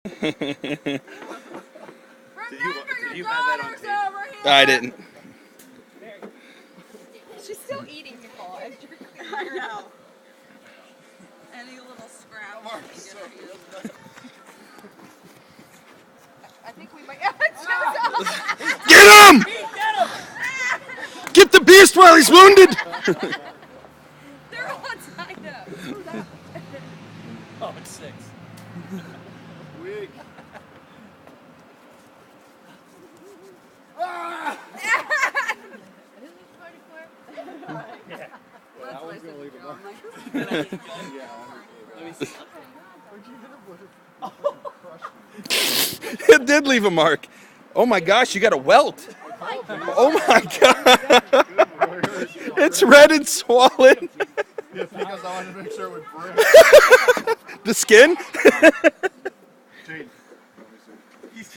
Did you have that on tape? I didn't. She's still eating, Nicole. As you're I know. Any little scrap. I think we might. Get him! Get the beast while he's wounded! They're all tied up. Oh, it's 6. Weak. That one's gonna leave a mark. Let me see. It did leave a mark. Oh my gosh, you got a welt. Oh my god. It's red and swollen. Just because I wanted to make sure it would break. The skin? Jade.